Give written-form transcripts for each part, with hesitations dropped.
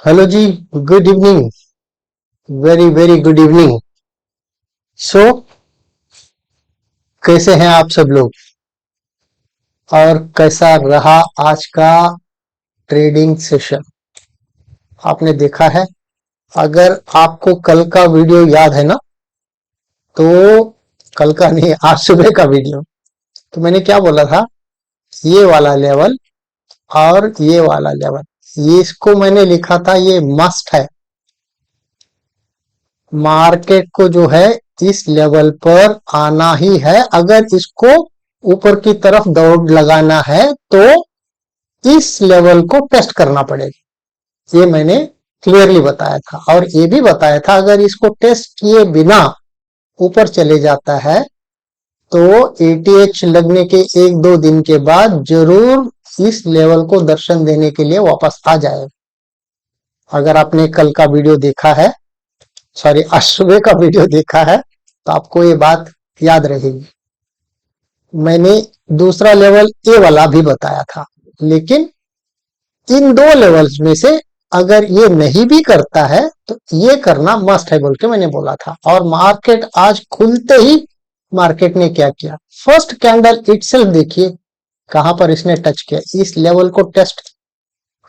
Hello जी। Good evening. Very very good evening. So कैसे हैं आप सब लोग और कैसा रहा आज का ट्रेडिंग सेशन? आपने देखा है? अगर आपको कल का वीडियो याद है ना, तो कल का नहीं, आज सुबह का वीडियो, तो मैंने क्या बोला था? ये वाला लेवल और ये वाला लेवल, ये इसको मैंने लिखा था, ये मस्ट है। मार्केट को जो है इस लेवल पर आना ही है। अगर इसको ऊपर की तरफ दौड़ लगाना है तो इस लेवल को टेस्ट करना पड़ेगा। ये मैंने क्लियरली बताया था, और ये भी बताया था अगर इसको टेस्ट किए बिना ऊपर चले जाता है तो एटीएच लगने के एक दो दिन के बाद जरूर इस लेवल को दर्शन देने के लिए वापस आ जाएगा। अगर आपने कल का वीडियो देखा है, सॉरी आज सुबह का वीडियो देखा है, तो आपको ये बात याद रहेगी। मैंने दूसरा लेवल ए वाला भी बताया था, लेकिन इन दो लेवल्स में से अगर ये नहीं भी करता है तो ये करना मस्ट है बोल के मैंने बोला था। और मार्केट आज खुलते ही मार्केट ने क्या किया? फर्स्ट कैंडल इटसेल्फ देखिए कहां पर इसने टच किया, इस लेवल को टेस्ट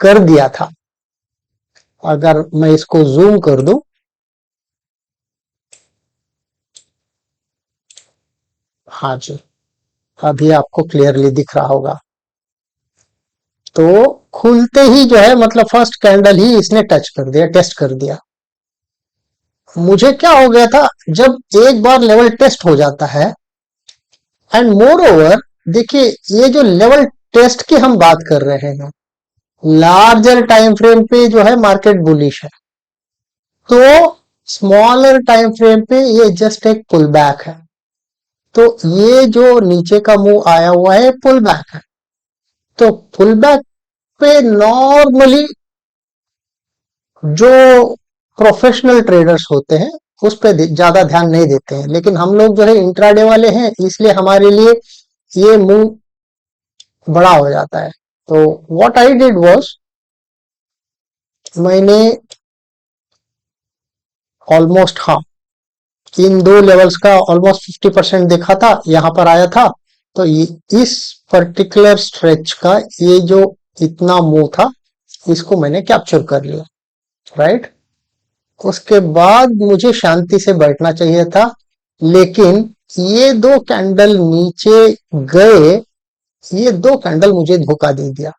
कर दिया था। अगर मैं इसको जूम कर दूं, हाँ जी, अभी आपको क्लियरली दिख रहा होगा। तो खुलते ही जो है, मतलब फर्स्ट कैंडल ही इसने टच कर दिया, टेस्ट कर दिया। मुझे क्या हो गया था, जब एक बार लेवल टेस्ट हो जाता है, एंड मोर ओवर देखिए ये जो लेवल टेस्ट की हम बात कर रहे हैं, लार्जर टाइम फ्रेम पे जो है मार्केट बुलिश है, तो स्मॉलर टाइम फ्रेम पे ये जस्ट एक पुल बैक है। तो ये जो नीचे का मुंह आया हुआ है पुल बैक है। तो पुल बैक पे नॉर्मली जो प्रोफेशनल ट्रेडर्स होते हैं उस पे ज्यादा ध्यान नहीं देते हैं, लेकिन हम लोग जो है इंट्राडे वाले हैं, इसलिए हमारे लिए ये मूव बड़ा हो जाता है। तो व्हाट आई डिड वाज, मैंने ऑलमोस्ट, हाँ, इन दो लेवल्स का ऑलमोस्ट 50% देखा था, यहां पर आया था। तो इस पर्टिकुलर स्ट्रेच का ये जो इतना मूव था, इसको मैंने कैप्चर कर लिया, राइट। उसके बाद मुझे शांति से बैठना चाहिए था, लेकिन ये दो कैंडल नीचे गए, ये दो कैंडल मुझे धोखा दे दिया।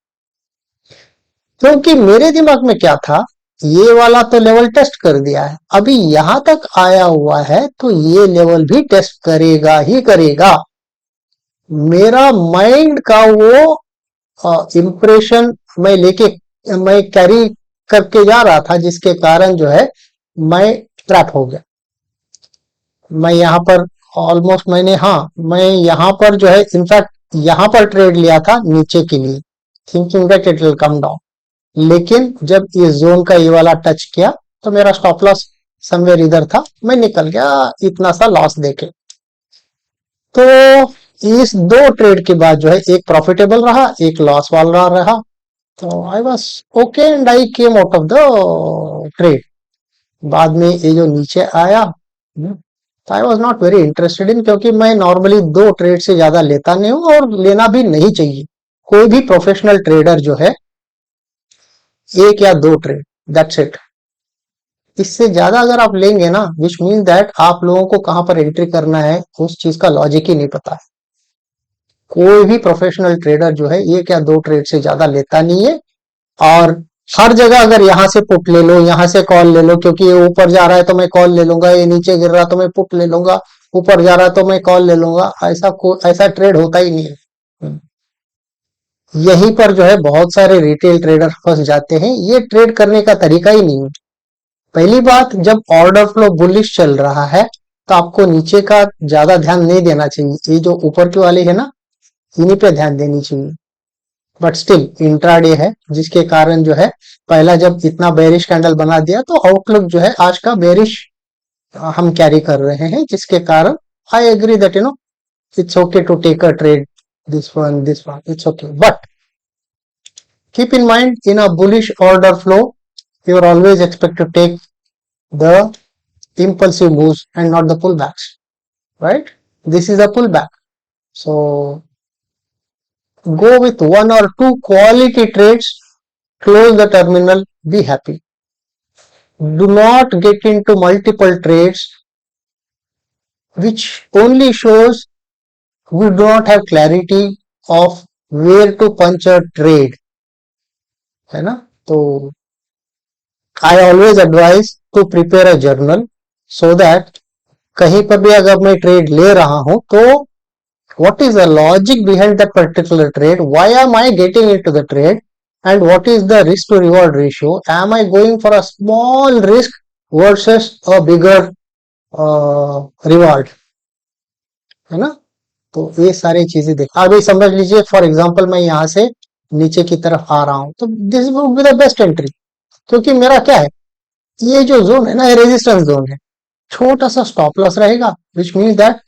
क्योंकि मेरे दिमाग में क्या था, ये वाला तो लेवल टेस्ट कर दिया है, अभी यहां तक आया हुआ है तो ये लेवल भी टेस्ट करेगा ही करेगा। मेरा माइंड का वो इम्प्रेशन मैं कैरी करके जा रहा था, जिसके कारण जो है मैं ट्रैप हो गया। मैं यहाँ पर ऑलमोस्ट मैंने, हाँ, मैं यहाँ पर जो है इनफैक्ट यहाँ पर ट्रेड लिया था नीचे के लिए, thinking that it will come down. लेकिन जब इस जोन का ये वाला टच किया तो मेरा स्टॉप लॉस समवेयर इधर था, मैं निकल गया इतना सा लॉस देके। तो इस दो ट्रेड के बाद जो है एक प्रॉफिटेबल रहा, एक लॉस वाला रहा। तो I was okay and I came out of the trade. बाद में ये जो नीचे आया, I was not very interested in, क्योंकि मैं नॉर्मली दो ट्रेड से ज्यादा लेता नहीं हूँ और लेना भी नहीं चाहिए। कोई भी प्रोफेशनल ट्रेडर जो है एक या दो ट्रेड, दैट्स इट। इससे ज्यादा अगर आप लेंगे ना, विच मीन दैट आप लोगों को कहां पर एंट्री करना है उस चीज का लॉजिक ही नहीं पता है। कोई भी प्रोफेशनल ट्रेडर जो है एक या दो ट्रेड से ज्यादा लेता नहीं है। और हर जगह अगर यहां से पुट ले लो, यहां से कॉल ले लो, क्योंकि ये ऊपर जा रहा है तो मैं कॉल ले लूंगा, ये नीचे गिर रहा तो मैं पुट ले लूंगा, ऊपर जा रहा है तो मैं कॉल ले लूंगा, ऐसा ट्रेड होता ही नहीं है। यहीं पर जो है बहुत सारे रिटेल ट्रेडर फंस जाते हैं, ये ट्रेड करने का तरीका ही नहीं है। पहली बात, जब ऑर्डर फ्लो बुलिश चल रहा है तो आपको नीचे का ज्यादा ध्यान नहीं देना चाहिए, ये जो ऊपर के वाले है ना, इन्हीं पे ध्यान देनी चाहिए। बट स्टिल इंट्राडे है, जिसके कारण जो है पहला जब इतना बेरिश कैंडल बना दिया तो आउटलुक जो है आज का बेरिश हम कैरी कर रहे हैं, जिसके कारण I agree that it's okay to take a trade, this one it's okay. But keep in mind, in a bullish order flow you are always expect to take the impulsive moves and not the pullbacks, right? This is a pullback. So go with one or two quality trades, close the terminal, be happy. Do not get into multiple trades, which only shows we do not have clarity of where to punch a trade, है ना? तो I always advise to prepare a journal so that कहीं पर भी अगर मैं trade ले रहा हूं तो what is the logic behind that particular trade, why am I getting into the trade, and what is the risk to reward ratio, am I going for a small risk versus a bigger reward, है ना? तो ये सारी चीजें देख, अभी समझ लीजिए फॉर एग्जांपल मैं यहाँ से नीचे की तरफ आ रहा हूं तो this would be the best entry, क्योंकि मेरा क्या है, ये जो जोन है ना, ये रेजिस्टेंस जोन है, छोटा सा स्टॉप लॉस रहेगा, विच मीन्स दैट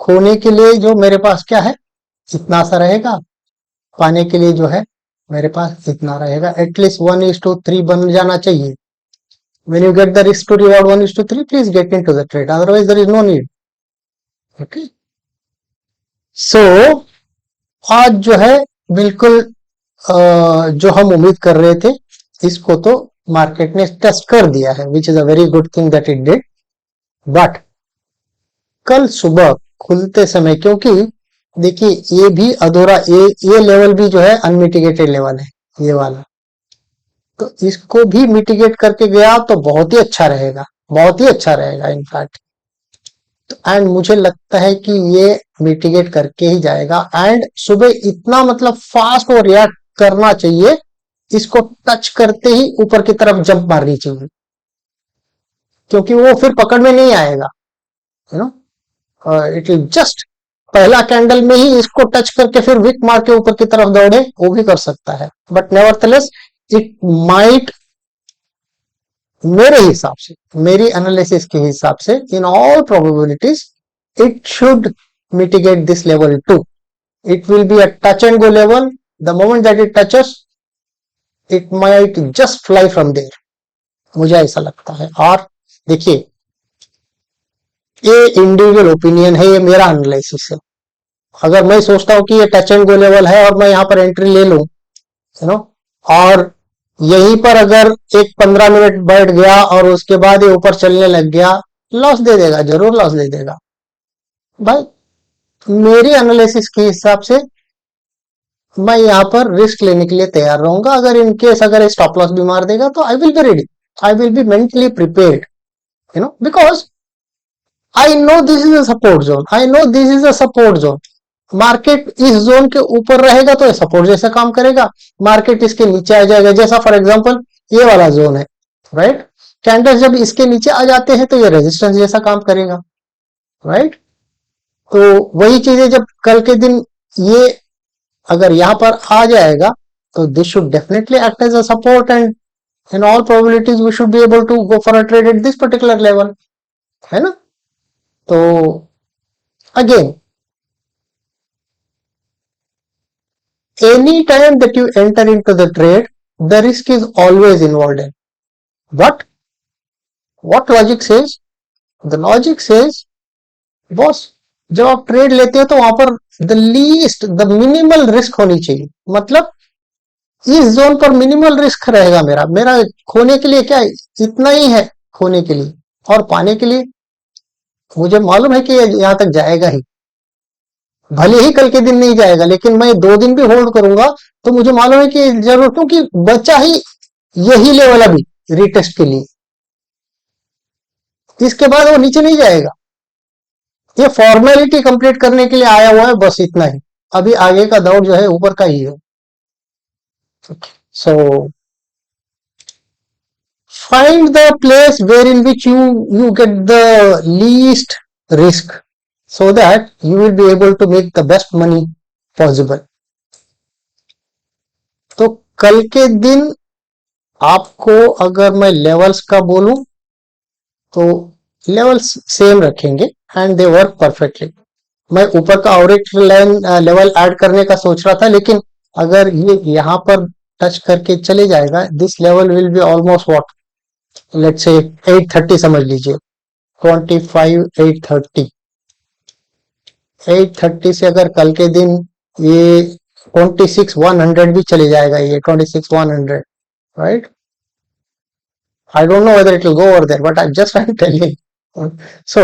खोने के लिए जो मेरे पास क्या है, इतना सा रहेगा, पाने के लिए जो है मेरे पास इतना रहेगा, एटलीस्ट 1:3 बन जाना चाहिए. When you get the risk to reward 1:3, please get into the trade. Otherwise, there is no need. Okay. So आज जो है बिल्कुल जो हम उम्मीद कर रहे थे इसको तो मार्केट ने टेस्ट कर दिया है, which is a very good thing that it did. But कल सुबह खुलते समय, क्योंकि देखिए ये भी अधूरा, ये लेवल भी जो है अनमिटिगेटेड लेवल है ये वाला, तो इसको भी मिटिगेट करके गया तो बहुत ही अच्छा रहेगा, बहुत ही अच्छा रहेगा इनफैक्ट. एंड मुझे लगता है कि ये मिटिगेट करके ही जाएगा, एंड सुबह इतना मतलब फास्ट और रिएक्ट करना चाहिए, इसको टच करते ही ऊपर की तरफ जंप मारनी चाहिए, क्योंकि वो फिर पकड़ में नहीं आएगा, you know, it will just पहला कैंडल में ही इसको टच करके फिर विक मार के ऊपर की तरफ दौड़े, वो भी कर सकता है. बट नेवरथलेस इट माइट, मेरे हिसाब से, मेरी एनालिसिस के हिसाब से, in all probabilities it should mitigate this level too. It will be a touch and go level. The moment that it touches it might just fly from there, मुझे ऐसा लगता है. और देखिए ये इंडिविजुअल ओपिनियन है, ये मेरा एनालिसिस है. अगर मैं सोचता हूं कि ये टच एंड गो लेवल है और मैं यहां पर एंट्री ले लूं, यू नो, और यहीं पर अगर एक 15 मिनट बैठ गया और उसके बाद ये ऊपर चलने लग गया, लॉस दे देगा, जरूर लॉस दे देगा भाई. मेरी एनालिसिस के हिसाब से मैं यहाँ पर रिस्क लेने के लिए तैयार रहूंगा. अगर इनकेस अगर स्टॉप लॉस भी मार देगा तो I will be ready, I will be mentally prepared, you know, because I know this is a support zone, I know this is a support zone. Market इस जोन के ऊपर रहेगा तो ये सपोर्ट जैसा काम करेगा, मार्केट इसके नीचे आ जाएगा, जैसा फॉर एग्जांपल ये वाला जोन है, राइट. कैंडल जब इसके नीचे आ जाते हैं तो ये रेजिस्टेंस जैसा काम करेगा, राइट. तो वही चीजें जब कल के दिन ये अगर यहां पर आ जाएगा तो this should definitely act as a support, and in all probabilities we should be able to go for a trade at this particular level, है ना. तो again, any time that you enter into the trade, the risk is always involved in. But what logic says? The logic says, boss, जब आप trade लेते हो तो वहां पर the least, the minimal risk होनी चाहिए. मतलब इस जोन पर मिनिमल रिस्क रहेगा मेरा, मेरा खोने के लिए क्या है, इतना ही है खोने के लिए, और पाने के लिए मुझे मालूम है कि यहां तक जाएगा ही, भले ही कल के दिन नहीं जाएगा, लेकिन मैं 2 दिन भी होल्ड करूंगा तो मुझे मालूम है कि जरूर, क्योंकि बचा ही यही लेवल अभी रिटेस्ट के लिए, इसके बाद वो नीचे नहीं जाएगा. ये फॉर्मेलिटी कंप्लीट करने के लिए आया हुआ है, बस इतना ही. अभी आगे का दौर जो है ऊपर का ही है. So find the place where in which you get the least risk, so that you will be able to make the best money possible. तो कल के दिन आपको अगर मैं लेवल्स का बोलूं तो लेवल्स सेम रखेंगे एंड दे वर्क परफेक्टली. मैं ऊपर का और एक लेवल ऐड करने का सोच रहा था, लेकिन अगर ये यहां पर टच करके चले जाएगा, this level will be almost what let's say 830 समझ लीजिए, 25 830, 830 से अगर कल के दिन ये 26 100 भी चले जाएगा, ये 26 100, right? I don't know whether it will go over there, but I'm just trying to tell you. So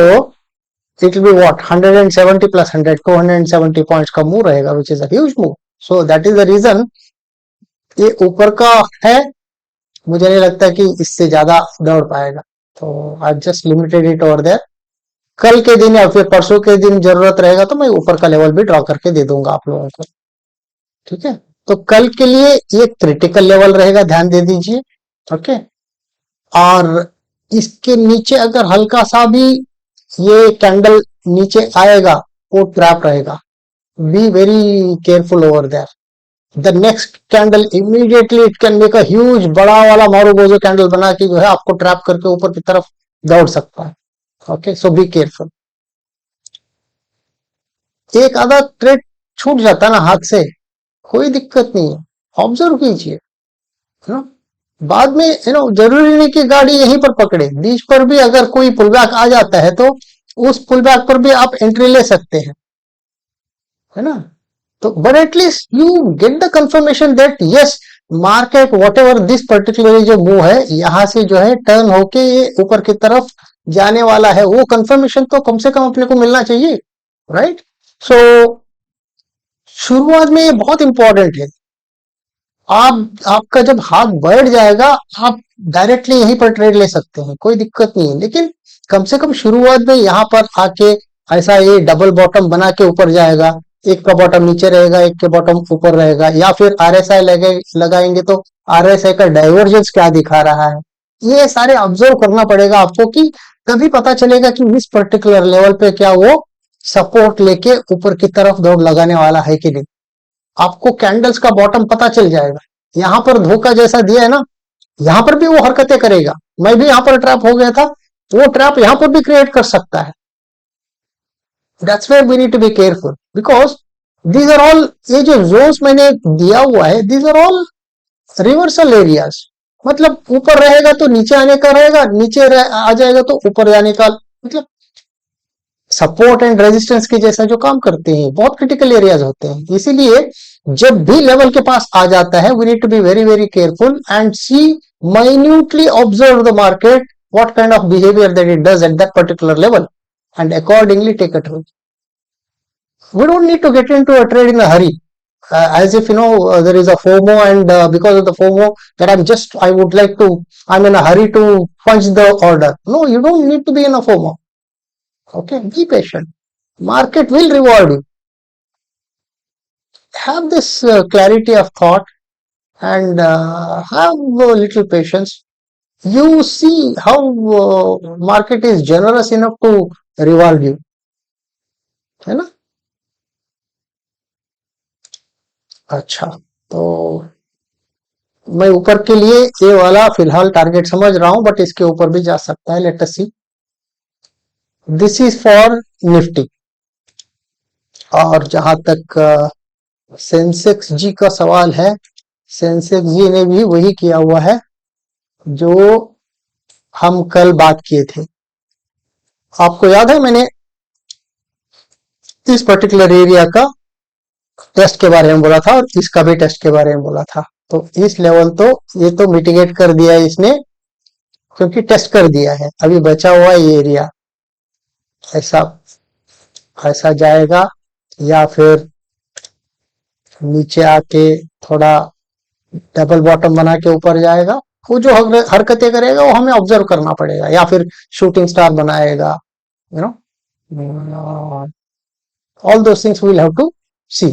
it will be what, 170 plus 100, 270 points का मूव रहेगा, which is a huge move. So that is the reason ये ऊपर का है, मुझे नहीं लगता कि इससे ज्यादा दौड़ पाएगा, तो I just limited it over there. कल के दिन या फिर परसों के दिन जरूरत रहेगा तो मैं ऊपर का लेवल भी ड्रॉ करके दे दूंगा आप लोगों को, ठीक है? तो कल के लिए ये क्रिटिकल लेवल रहेगा, ध्यान दे दीजिए, ओके? और इसके नीचे अगर हल्का सा भी ये कैंडल नीचे आएगा, वो ट्रैप रहेगा. Be very careful over there. The next candle immediately it can make a huge बड़ा वाला मारूगोजो कैंडल बना के जो है आपको ट्रैप करके ऊपर की तरफ दौड़ सकता है. Okay, so be careful. एक आधा ट्रेड छूट जाता है ना हाथ से, कोई दिक्कत नहीं है, ऑब्जर्व कीजिए, है ना? बाद में जरूरी नहीं कि गाड़ी यहीं पर पकड़े, बीच पर भी अगर कोई पुलबैक आ जाता है तो उस पुलबैक पर भी आप एंट्री ले सकते हैं, है ना? तो but at least you get the confirmation that yes, market what ever this particular जो मूव है यहां से जो है टर्न होके ये ऊपर की तरफ जाने वाला है, वो कंफर्मेशन तो कम से कम अपने को मिलना चाहिए, राइट? सो शुरुआत में ये बहुत इंपॉर्टेंट है. आपका जब हाथ बढ़ जाएगा, आप डायरेक्टली यहीं पर ट्रेड ले सकते हैं, कोई दिक्कत नहीं है, लेकिन कम से कम शुरुआत में यहाँ पर आके ऐसा ये डबल बॉटम बना के ऊपर जाएगा, एक का बॉटम नीचे रहेगा, एक के बॉटम ऊपर रहेगा, या फिर आरएसआई लगाएंगे तो आरएसआई का डाइवर्जेंस क्या दिखा रहा है, ये सारे ऑब्जर्व करना पड़ेगा आपको, कि तभी पता चलेगा कि इस पर्टिकुलर लेवल पे क्या वो सपोर्ट लेके ऊपर की तरफ दौड़ लगाने वाला है कि नहीं. आपको कैंडल्स का बॉटम पता चल जाएगा. यहां पर धोखा जैसा दिया है ना, यहां पर भी वो हरकतें करेगा. मैं भी यहां पर ट्रैप हो गया था, वो ट्रैप यहां पर भी क्रिएट कर सकता है. That's where we need to be careful, because these are all, ये जो जोन्स मैंने दिया हुआ है, these are all reversal areas. मतलब ऊपर रहेगा तो नीचे आने का रहेगा, नीचे आ जाएगा तो ऊपर जाने का, मतलब सपोर्ट एंड रेजिस्टेंस के जैसा जो काम करते हैं, बहुत क्रिटिकल एरियाज होते हैं. इसीलिए जब भी लेवल के पास आ जाता है, we need to be very very careful and see, minutely observe the market, what kind of behavior that it does at that particular level, and accordingly take a trade. We don't need to get into a trade in a hurry, as if there is a FOMO, and because of the FOMO that I would like to, I'm in a hurry to punch the order. No, you don't need to be in a FOMO. Okay, be patient. Market will reward you. Have this clarity of thought, and have a little patience. You see how market is generous enough to reward you, है ना? अच्छा, तो मैं ऊपर के लिए ये वाला फिलहाल टारगेट समझ रहा हूं, बट इसके ऊपर भी जा सकता है. Let us see. This is for Nifty. और जहां तक सेंसेक्स जी का सवाल है, सेंसेक्स जी ने भी वही किया हुआ है जो हम कल बात किए थे. आपको याद है मैंने इस पर्टिकुलर एरिया का टेस्ट के बारे में बोला था, और इसका भी टेस्ट के बारे में बोला था. तो इस लेवल तो ये तो मिटिगेट कर दिया है इसने, क्योंकि टेस्ट कर दिया है. अभी बचा हुआ ये एरिया ऐसा ऐसा जाएगा, या फिर नीचे आके थोड़ा डबल बॉटम बना के ऊपर जाएगा. वो जो हरकतें करेगा वो हमें ऑब्जर्व करना पड़ेगा, या फिर शूटिंग स्टार बनाएगा, you know, all those things we'll have to see.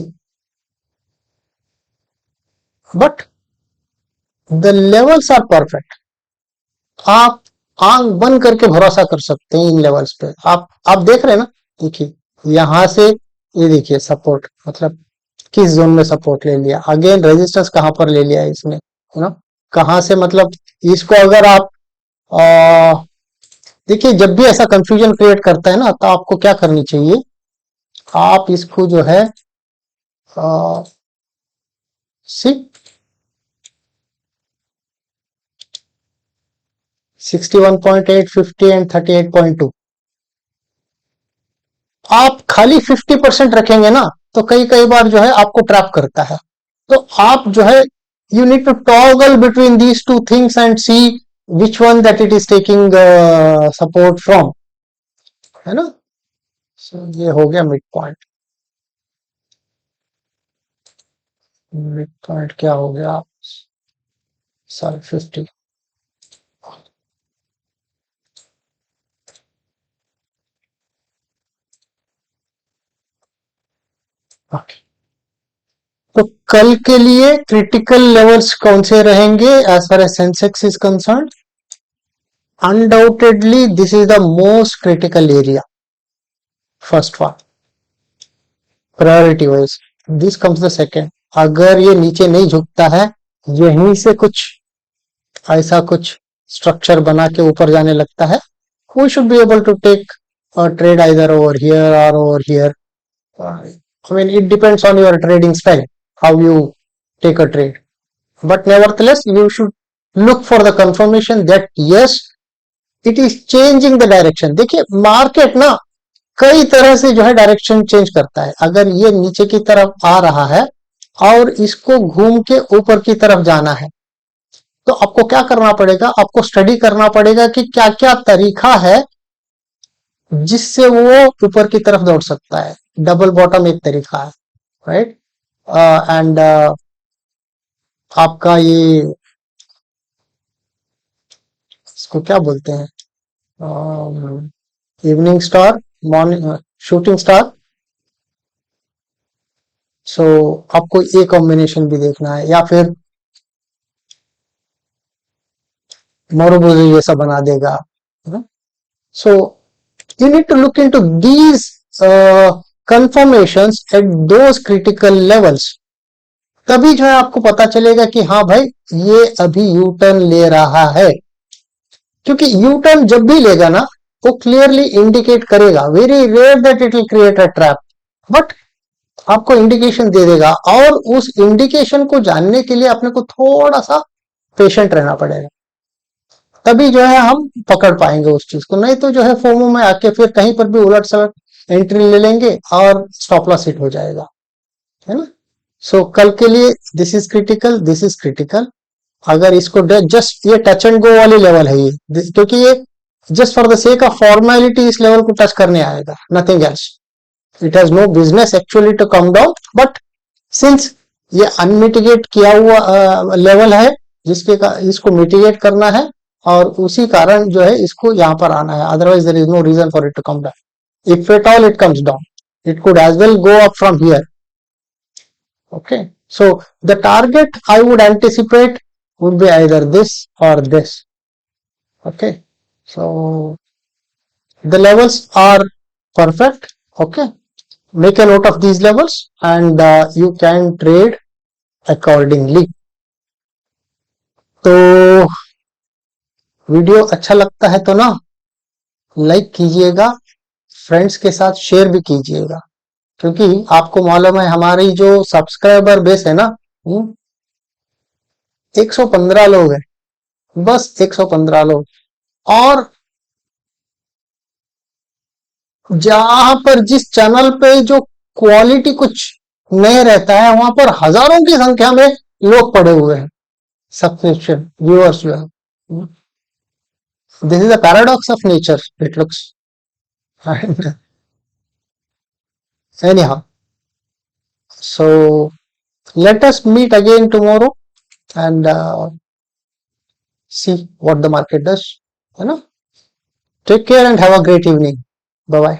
But the levels are perfect. आप आंख बंद करके भरोसा कर सकते हैं इन लेवल्स पे. आप देख रहे हैं ना, देखिए यहां से ये देखिए सपोर्ट, मतलब किस जोन में सपोर्ट ले लिया, अगेन रेजिस्टेंस कहां पर ले लिया इसने, है ना? कहां से, मतलब इसको अगर आप देखिए, जब भी ऐसा कंफ्यूजन क्रिएट करता है ना, तो आपको क्या करनी चाहिए, आप इसको जो है सी 61.8, 50 एंड 38.2। आप खाली 50% रखेंगे ना तो कई कई बार जो है आपको ट्रैप करता है। तो आप जो है you need to toggle between these two things and see which one that it is taking support from, है ना। So, ये हो गया मिड पॉइंट। मिड पॉइंट क्या हो गया, 50। ओके, तो कल के लिए क्रिटिकल लेवल्स कौन से रहेंगे as far as Sensex is concern? Undoubtedly this is the most critical area, first one priority wise. This comes the second. अगर ये नीचे नहीं झुकता है, यहीं से कुछ ऐसा कुछ स्ट्रक्चर बना के ऊपर जाने लगता है, we should be able to take a trade either over here or over here. I mean, it depends on your trading style, how you take a trade. But nevertheless, you should look for the confirmation that yes, it is changing the direction. देखिए market ना कई तरह से जो है direction change करता है। अगर ये नीचे की तरफ आ रहा है और इसको घूम के ऊपर की तरफ जाना है, तो आपको क्या करना पड़ेगा, आपको स्टडी करना पड़ेगा कि क्या क्या तरीका है जिससे वो ऊपर की तरफ दौड़ सकता है। डबल बॉटम एक तरीका है, राइट। एंड आपका ये इसको क्या बोलते हैं, evening star, morning shooting star. So आपको ये कॉम्बिनेशन भी देखना है, या फिर मोरोबोजी जैसा बना देगा। सो you need to look into these confirmations at those critical levels। तभी जो है आपको पता चलेगा कि हाँ भाई ये अभी यू टर्न ले रहा है। क्योंकि यू टर्न जब भी लेगा ना वो क्लियरली इंडिकेट करेगा, very rare that it will create a trap, but आपको इंडिकेशन दे देगा। और उस इंडिकेशन को जानने के लिए अपने को थोड़ा सा पेशेंट रहना पड़ेगा, तभी जो है हम पकड़ पाएंगे उस चीज को। नहीं तो जो है फोमो में आके फिर कहीं पर भी उलट सलट एंट्री ले लेंगे और स्टॉप लॉस हिट हो जाएगा, है ना। सो कल के लिए this is critical, this is critical. अगर इसको जस्ट ये टच एंड गो वाली लेवल है ये, क्योंकि ये just for the sake of formality इस लेवल को टच करने आएगा, nothing else. It has no business actually to come down, but since ये अनमिटिगेट किया हुआ लेवल है जिसके इसको मिटिगेट करना है, और उसी कारण जो है इसको यहां पर आना है। Otherwise there is no reason for it to come down. If at all it comes down, it could as well go up from here. Okay, so the target I would anticipate would be either this or this. Okay, so the levels are perfect. Okay, make a note of these levels and you can trade accordingly. तो video अच्छा लगता है तो ना like कीजिएगा, friends के साथ share भी कीजिएगा, क्योंकि आपको मालूम है हमारी जो सब्सक्राइबर बेस है ना, 115 लोग हैं, बस 115 लोग। और जहां पर जिस चैनल पे जो क्वालिटी कुछ नहीं रहता है, वहां पर हजारों की संख्या में लोग पड़े हुए हैं सब्सक्रिप्शन व्यूअर्स जो है। This is a paradox of nature, it looks. Anyhow, so let us meet again tomorrow and see what the market does. You know, take care and have a great evening. Bye bye.